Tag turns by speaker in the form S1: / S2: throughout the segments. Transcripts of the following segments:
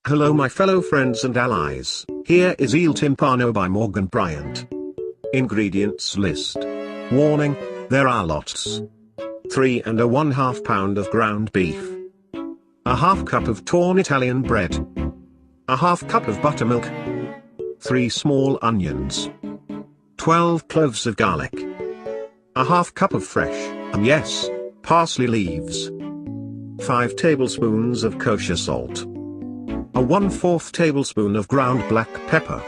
S1: Hello my fellow friends and allies, here is Il Timpano by Morgan Bryant. Ingredients list. Warning, there are lots. 3 1/2 pound of ground beef. A half cup of torn Italian bread. A half cup of buttermilk. 3 small onions. 12 cloves of garlic. A half cup of fresh, yes, parsley leaves. 5 tablespoons of kosher salt. A 1/4 tablespoon of ground black pepper.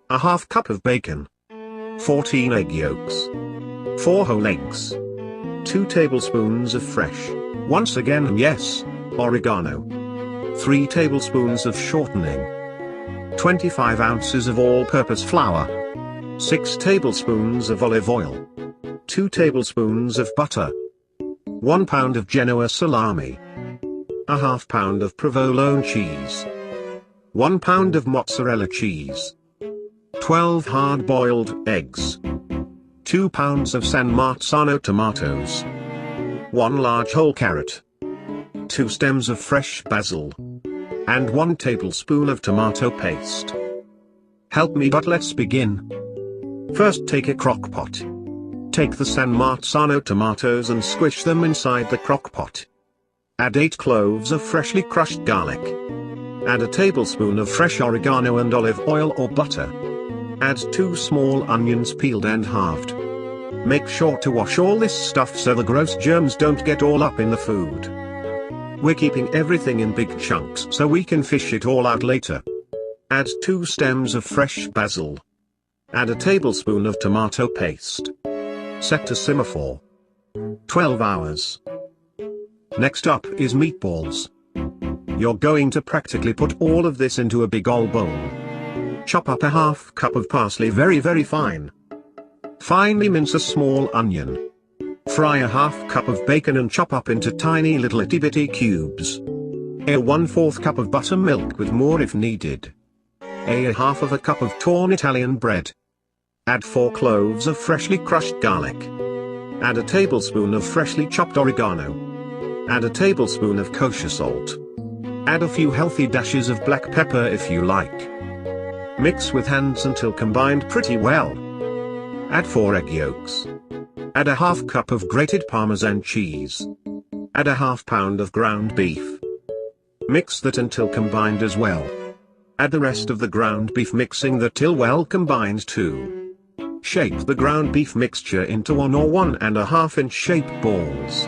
S1: A half cup of bacon. 14 egg yolks. 4 whole eggs. 2 tablespoons of fresh, once again yes, oregano. 3 tablespoons of shortening. 25 ounces of all-purpose flour. 6 tablespoons of olive oil. 2 tablespoons of butter. 1 pound of Genoa salami. A half pound of provolone cheese. 1 pound of mozzarella cheese. 12 hard-boiled eggs. 2 pounds of San Marzano tomatoes. 1 large whole carrot. 2 stems of fresh basil. And 1 tablespoon of tomato paste. Help me but let's begin. First take a crock pot. Take the San Marzano tomatoes and squish them inside the crock pot. Add 8 cloves of freshly crushed garlic. Add a tablespoon of fresh oregano and olive oil or butter. Add 2 small onions peeled and halved. Make sure to wash all this stuff so the gross germs don't get all up in the food. We're keeping everything in big chunks so we can fish it all out later. Add 2 stems of fresh basil. Add a tablespoon of tomato paste. Set to simmer for 12 hours. Next up is meatballs. You're going to practically put all of this into a big old bowl. Chop up a half cup of parsley very fine. Finely mince a small onion. Fry a half cup of bacon and chop up into tiny little itty bitty cubes. A 1/4 cup of buttermilk with more if needed. A half of a cup of torn Italian bread. Add 4 cloves of freshly crushed garlic. Add a tablespoon of freshly chopped oregano. Add a tablespoon of kosher salt. Add a few healthy dashes of black pepper if you like. Mix with hands until combined pretty well. Add 4 egg yolks. Add a half cup of grated Parmesan cheese. Add a half pound of ground beef. Mix that until combined as well. Add the rest of the ground beef mixing that till well combined too. Shape the ground beef mixture into 1 or 1½ inch shape balls.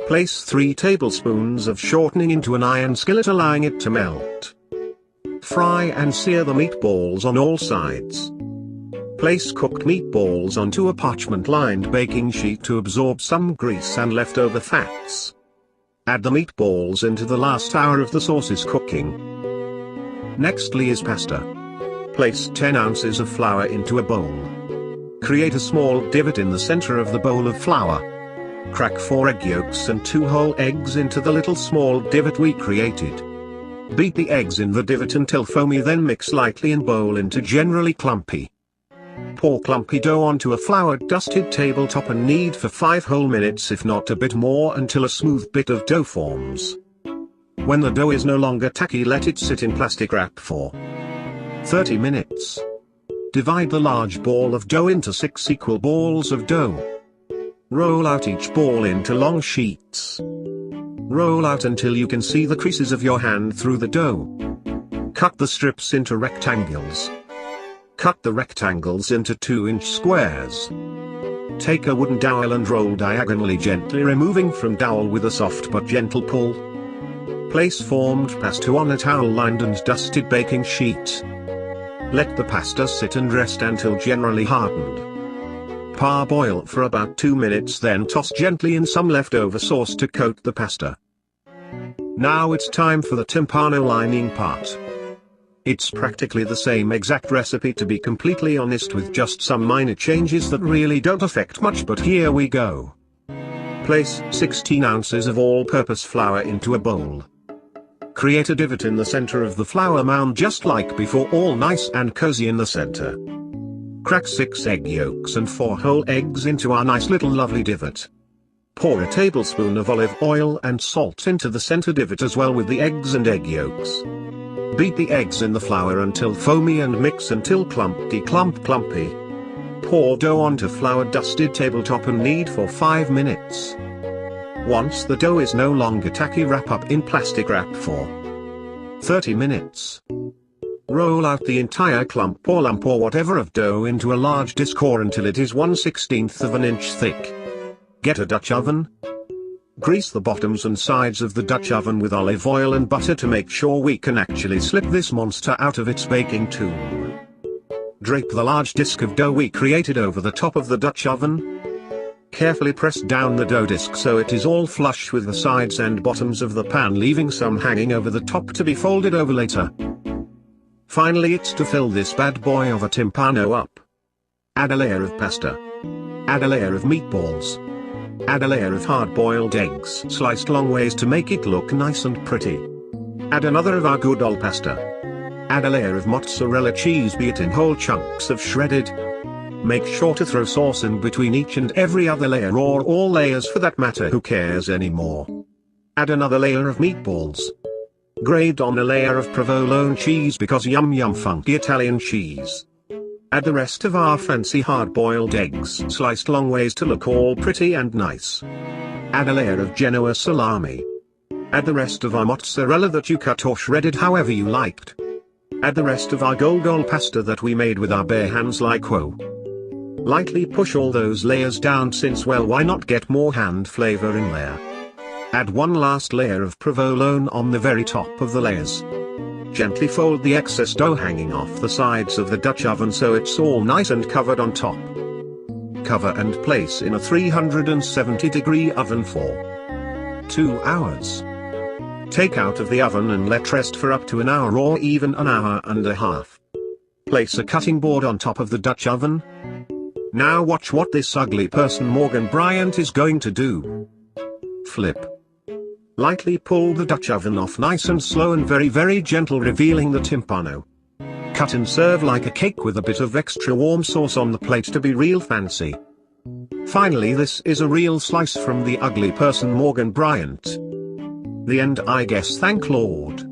S1: Place 3 tablespoons of shortening into an iron skillet allowing it to melt. Fry and sear the meatballs on all sides. Place cooked meatballs onto a parchment-lined baking sheet to absorb some grease and leftover fats. Add the meatballs into the last hour of the sauce's cooking. Nextly is pasta. Place 10 ounces of flour into a bowl. Create a small divot in the center of the bowl of flour. Crack 4 egg yolks and 2 whole eggs into the little small divot we created. Beat the eggs in the divot until foamy, then mix lightly and bowl into generally clumpy. Pour clumpy dough onto a flour-dusted tabletop and knead for 5 whole minutes if not a bit more until a smooth bit of dough forms. When the dough is no longer tacky, let it sit in plastic wrap for 30 minutes. Divide the large ball of dough into 6 equal balls of dough. Roll out each ball into long sheets. Roll out until you can see the creases of your hand through the dough. Cut the strips into rectangles. Cut the rectangles into 2-inch squares. Take a wooden dowel and roll diagonally, gently removing from dowel with a soft but gentle pull. Place formed pasta on a towel-lined and dusted baking sheet. Let the pasta sit and rest until generally hardened. Parboil for about 2 minutes, then toss gently in some leftover sauce to coat the pasta. Now it's time for the timpano lining part. It's practically the same exact recipe, to be completely honest, with just some minor changes that really don't affect much, but here we go. Place 16 ounces of all-purpose flour into a bowl. Create a divot in the center of the flour mound just like before, all nice and cozy in the center. Crack 6 egg yolks and 4 whole eggs into our nice little lovely divot. Pour a tablespoon of olive oil and salt into the center divot as well with the eggs and egg yolks. Beat the eggs in the flour until foamy and mix until clumpy. Pour dough onto flour-dusted tabletop and knead for 5 minutes. Once the dough is no longer tacky, wrap up in plastic wrap for 30 minutes. Roll out the entire lump or whatever of dough into a large disc or until it is 1/16 of an inch thick. Get a Dutch oven. Grease the bottoms and sides of the Dutch oven with olive oil and butter to make sure we can actually slip this monster out of its baking tube. Drape the large disc of dough we created over the top of the Dutch oven. Carefully press down the dough disc so it is all flush with the sides and bottoms of the pan, leaving some hanging over the top to be folded over later. Finally, it's to fill this bad boy of a timpano up. Add a layer of pasta. Add a layer of meatballs. Add a layer of hard-boiled eggs sliced long ways to make it look nice and pretty. Add another of our good old pasta. Add a layer of mozzarella cheese, be it in whole chunks of shredded. Make sure to throw sauce in between each and every other layer, or all layers for that matter, who cares anymore. Add another layer of meatballs. Grate on a layer of provolone cheese because yum funky Italian cheese. Add the rest of our fancy hard-boiled eggs sliced long ways to look all pretty and nice. Add a layer of Genoa salami. Add the rest of our mozzarella that you cut or shredded however you liked. Add the rest of our old pasta that we made with our bare hands like whoa. Lightly push all those layers down, since well, why not get more hand flavor in there. Add one last layer of provolone on the very top of the layers. Gently fold the excess dough hanging off the sides of the Dutch oven so it's all nice and covered on top. Cover and place in a 370-degree oven for 2 hours. Take out of the oven and let rest for up to an hour or even an hour and a half. Place a cutting board on top of the Dutch oven. Now watch what this ugly person Morgan Bryant is going to do. Flip. Lightly pull the Dutch oven off nice and slow and very gentle, revealing the timpano. Cut and serve like a cake with a bit of extra warm sauce on the plate to be real fancy. Finally, this is a real slice from the ugly person Morgan Bryant. The end, I guess. Thank Lord.